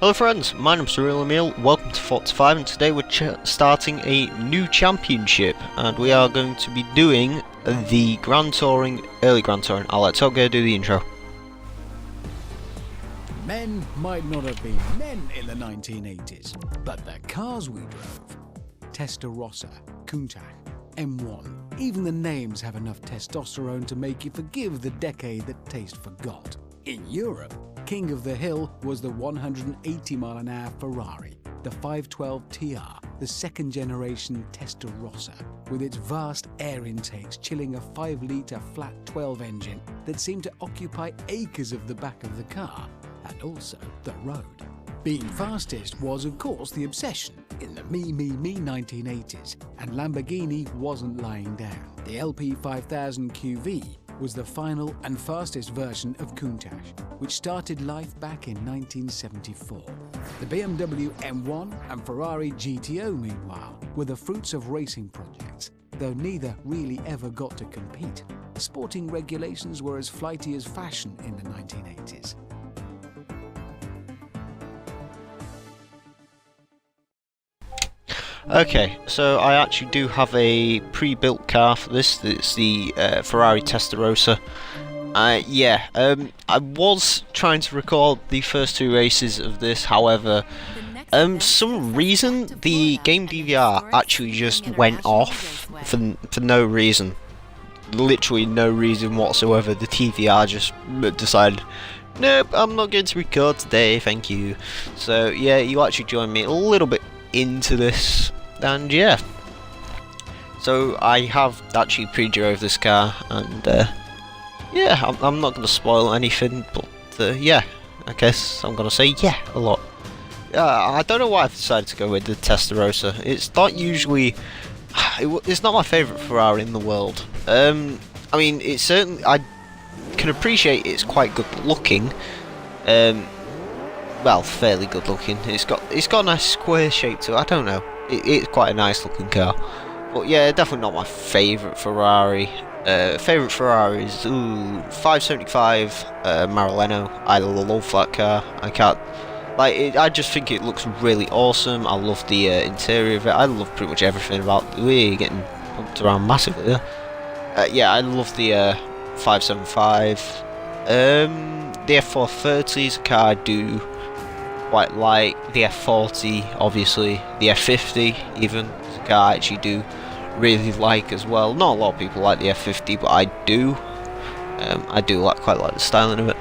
Hello friends, my name's Surreal Emil, welcome to Forza 5, and today we're starting a new championship, and we are going to be doing the early Grand Touring. I'll let Todd go do the intro. Men might not have been men in the 1980s, but the cars we drove, Testarossa, Countach, M1, even the names have enough testosterone to make you forgive the decade that taste forgot. In Europe, king of the hill was the 180-mile-an-hour Ferrari, the 512 TR, the second-generation Testarossa, with its vast air intakes chilling a 5-litre flat 12 engine that seemed to occupy acres of the back of the car, and also the road. Being fastest was, of course, the obsession in the me 1980s, and Lamborghini wasn't lying down. The LP 5000 QV was the final and fastest version of Countach, which started life back in 1974. The BMW M1 and Ferrari GTO, meanwhile, were the fruits of racing projects, though neither really ever got to compete. Sporting regulations were as flighty as fashion in the 1980s. Okay, so I actually do have a pre-built car for this. It's the Ferrari Testarossa. I was trying to record the first two races of this, however, some reason the game DVR actually just went off for no reason. Literally no reason whatsoever. The TVR just decided, nope, I'm not going to record today, thank you. So yeah, you actually joined me a little bit into this, and yeah, so I have actually pre-drove this car, and yeah, I'm not going to spoil anything, but yeah, I guess I'm going to say yeah a lot. I don't know why I've decided to go with the Testarossa. It's not usually, it's not my favourite Ferrari in the world. I mean, it's certainly, I can appreciate it's quite good looking. Well, fairly good looking. It's got a nice square shape to it. I don't know. It's quite a nice looking car. But yeah, definitely not my favourite Ferrari. Favourite Ferrari is 575 Maranello. I love that car. I can't like it. I just think it looks really awesome. I love the interior of it. I love pretty much everything about it. We're getting pumped around massively there. Yeah, I love the 575. The F430 is a car I do quite like. The F40, obviously, the F50 even is a car I actually do really like as well. Not a lot of people like the F50, but I do. I do quite like the styling of it.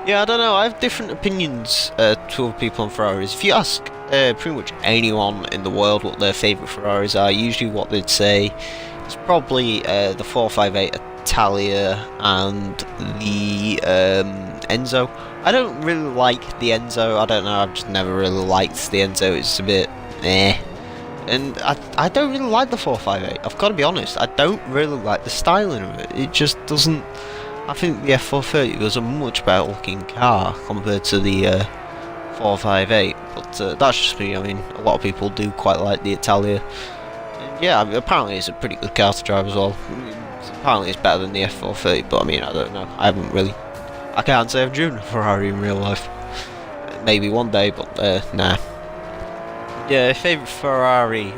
Yeah, I don't know, I have different opinions to other people on Ferraris. If you ask pretty much anyone in the world what their favourite Ferraris are, usually what they'd say is probably the 458 Italia and the Enzo. I don't really like the Enzo. I don't know, I've just never really liked the Enzo. It's a bit eh. And I don't really like the 458. I've got to be honest. I don't really like the styling of it. It just doesn't. I think the F430 was a much better looking car compared to the 458. But that's just me. I mean, a lot of people do quite like the Italia. And yeah, I mean, apparently it's a pretty good car to drive as well. Apparently it's better than the F430, but I mean, I don't know. I can't say I've driven a Ferrari in real life. Maybe one day, but nah. Yeah, favourite Ferrari,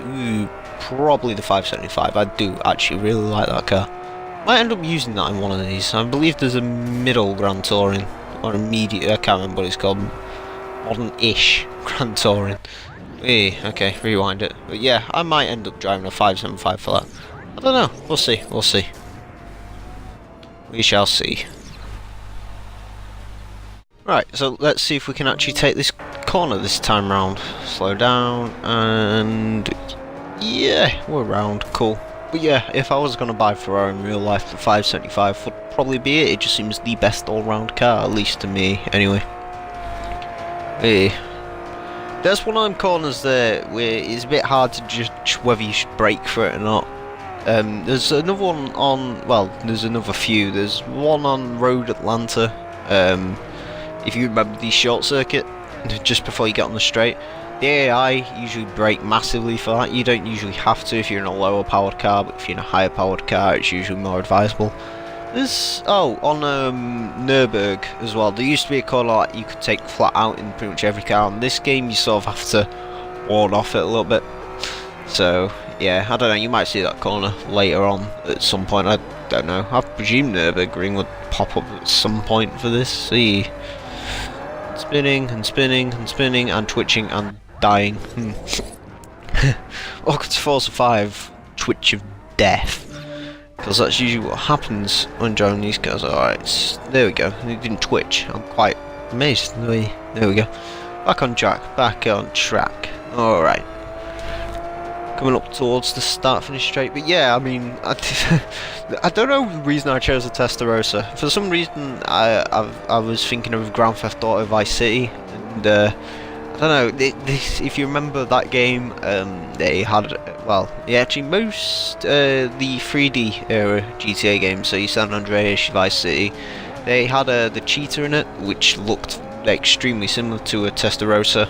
probably the 575. I do actually really like that car. Might end up using that in one of these. I believe there's a middle Grand Touring, or a medium, I can't remember what it's called. Modern-ish Grand Touring. Okay, rewind it. But yeah, I might end up driving a 575 for that. I don't know, we'll see. We shall see. Right, so let's see if we can actually take this corner this time round. Slow down, and yeah, we're round, cool. But yeah, if I was going to buy Ferrari in real life, the 575 would probably be it. It just seems the best all-round car, at least to me, anyway. Hey. There's one of them corners there where it's a bit hard to judge whether you should brake for it or not. There's another one on, well, there's another few. There's one on Road Atlanta, if you remember the short circuit, just before you get on the straight. The AI usually brake massively for that. You don't usually have to if you're in a lower powered car, but if you're in a higher powered car, it's usually more advisable. There's on Nürburg as well. There used to be a corner like you could take flat out in pretty much every car. In this game, you sort of have to ward off it a little bit. So yeah, I don't know. You might see that corner later on at some point. I don't know. I presume Nürburgring would pop up at some point for this. See, spinning and spinning and spinning and twitching and dying. Welcome to Forza 5, Twitch of Death. Because that's usually what happens when driving these cars. Alright, there we go. It didn't twitch. I'm quite amazed. There we go. Back on track. Back on track. Alright. Coming up towards the start finish straight. But yeah, I mean, I don't know the reason I chose the Testarossa. For some reason, I was thinking of Grand Theft Auto Vice City. And I don't know, if you remember that game, they had, well, yeah, actually most the 3D era GTA games, so your San Andreas, Vice City, they had the cheetah in it, which looked extremely similar to a Testarossa.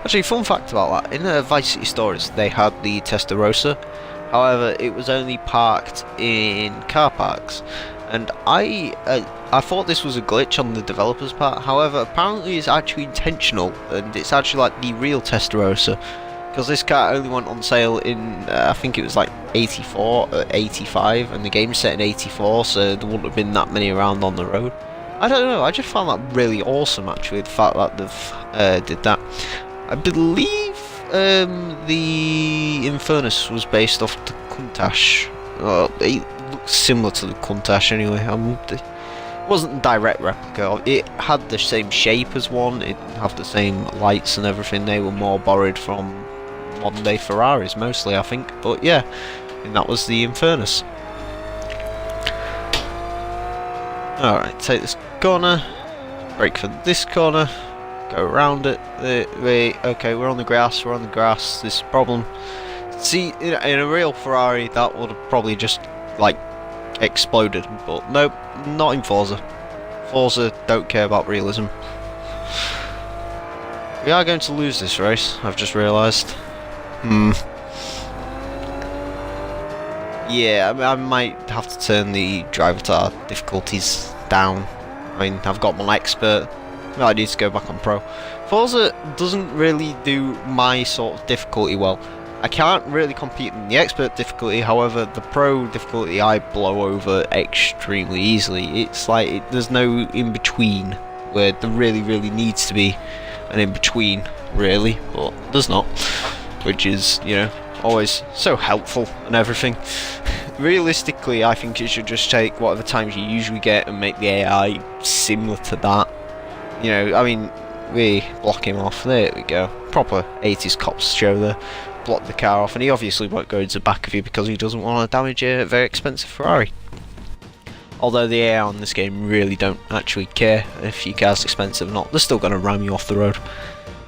Actually, fun fact about that, in the Vice City stores, they had the Testarossa, however, it was only parked in car parks. And I thought this was a glitch on the developer's part, however apparently it's actually intentional and it's actually like the real Testarossa, because this car only went on sale in I think it was like 84 or 85 and the game's set in 84, so there wouldn't have been that many around on the road. I don't know, I just found that really awesome actually, the fact that they've did that. I believe the Infernus was based off the Countach. It looks similar to the Countach anyway. It wasn't a direct replica. It had the same shape as one. It had the same lights and everything. They were more borrowed from modern day Ferraris mostly, I think. But yeah, and that was the Infernus. Alright, take this corner. Brake for this corner. Go around it. Okay, we're on the grass. We're on the grass. This is a problem. See, in a real Ferrari, that would have probably just, like, exploded. But nope, not in Forza. Forza don't care about realism. We are going to lose this race, I've just realised. Yeah, I might have to turn the driver tar difficulties down. I mean, I've got my expert. I need to go back on pro. Forza doesn't really do my sort of difficulty well. I can't really compete in the expert difficulty, however the pro difficulty I blow over extremely easily. It's like there's no in-between where there really needs to be an in-between, really, but there's not, which is, you know, always so helpful and everything. Realistically, I think it should just take whatever times you usually get and make the AI similar to that. You know, I mean, we block him off, there we go, proper 80s cops show there. Block the car off, and he obviously won't go into the back of you because he doesn't want to damage a very expensive Ferrari. Although the AI on this game really don't actually care if your car's expensive or not, they're still going to ram you off the road.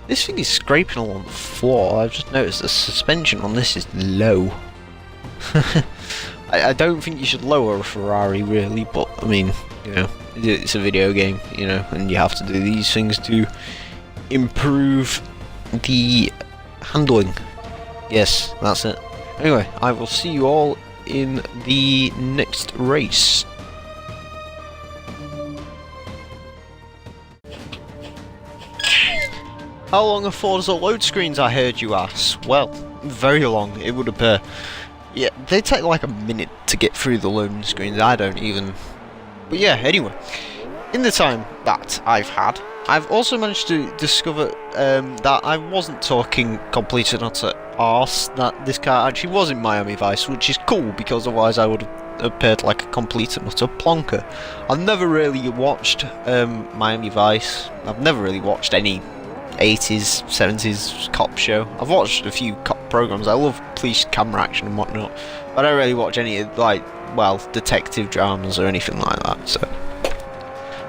This thing is scraping along the floor. I've just noticed the suspension on this is low. I don't think you should lower a Ferrari really, but I mean, you know, it's a video game, you know, and you have to do these things to improve the handling. Yes, that's it. Anyway, I will see you all in the next race. How long are Forza load screens, I heard you ask? Well, very long, it would appear. Yeah, they take like a minute to get through the loading screens, I don't even... But yeah, anyway, in the time that I've had, I've also managed to discover that I wasn't talking complete and utter arse, that this car actually was in Miami Vice, which is cool, because otherwise I would have appeared like a complete and utter plonker. I've never really watched Miami Vice, I've never really watched any 80s, 70s cop show. I've watched a few cop programs, I love police camera action and whatnot, but I don't really watch any, like, well, detective dramas or anything like that, so...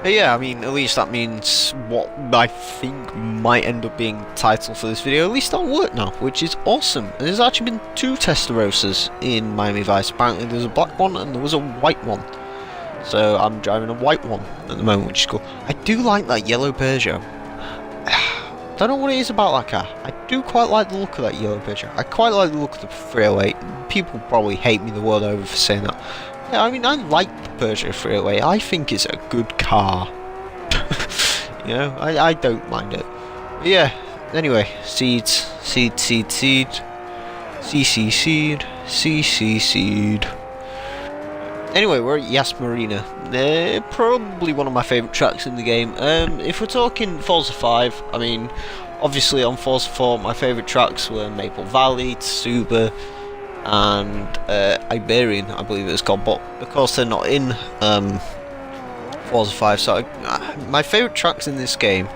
But yeah, I mean, at least that means what I think might end up being the title for this video, at least that'll work now, which is awesome. And there's actually been 2 Testarossas in Miami Vice. Apparently there's a black one and there was a white one. So I'm driving a white one at the moment, which is cool. I do like that yellow Peugeot. Don't know what it is about that car. I do quite like the look of that yellow Peugeot. I quite like the look of the 308. People probably hate me the world over for saying that. Yeah, I mean, I like the Peugeot 308. I think it's a good car. You know, I don't mind it. But yeah, anyway, seeds, seed, seed, seed, CC seed, CC seed. Anyway, we're at Yas Marina. They're probably one of my favourite tracks in the game. If we're talking Forza 5, I mean, obviously on Forza 4, my favourite tracks were Maple Valley, Tsuba, and Iberian, I believe it's called. But of course, they're not in Forza 5. So my favourite tracks in this game,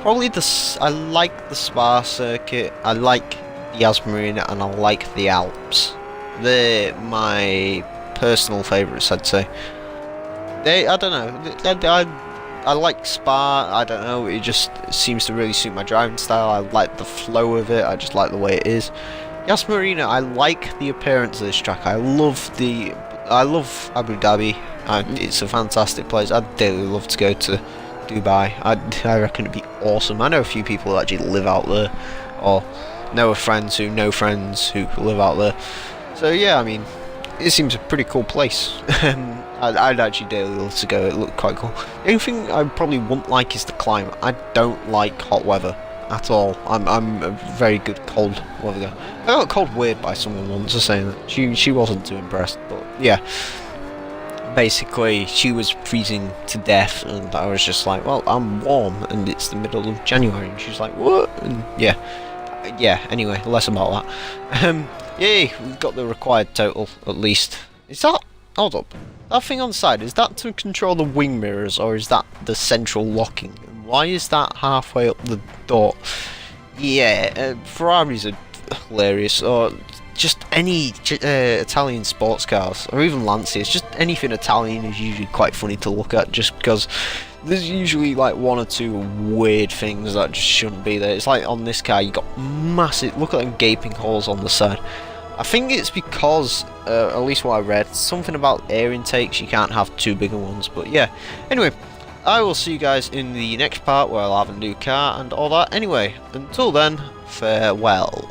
probably I like the SPA circuit, I like the Yas Marina, and I like the Alps. They're my personal favourites, I'd say. I don't know. I like SPA. I don't know. It just seems to really suit my driving style. I like the flow of it. I just like the way it is. Yas Marina, I like the appearance of this track. I love Abu Dhabi. It's a fantastic place. I'd dearly love to go to Dubai. I reckon it'd be awesome. I know a few people who actually live out there, or know of friends who know friends who live out there. So yeah, I mean, it seems a pretty cool place. I'd actually dearly love to go. It looked quite cool. The only thing I probably wouldn't like is the climate. I don't like hot weather at all. I'm a very good cold weather guy. I got called weird by someone once for saying that. She wasn't too impressed, but yeah. Basically, she was freezing to death, and I was just like, well, I'm warm, and it's the middle of January, and she's like, what? And yeah. Anyway, less about that. Yay, we've got the required total, at least. Is that... Hold up. That thing on the side, is that to control the wing mirrors, or is that the central locking? And why is that halfway up the door? Yeah, Ferraris are hilarious, or just any Italian sports cars, or even Lancias, just anything Italian is usually quite funny to look at, just because there's usually like one or two weird things that just shouldn't be there. It's like on this car, you got massive, look at them gaping holes on the side. I think it's because, at least what I read, something about air intakes, you can't have too bigger ones, but yeah. Anyway, I will see you guys in the next part where I'll have a new car and all that. Anyway, until then, farewell.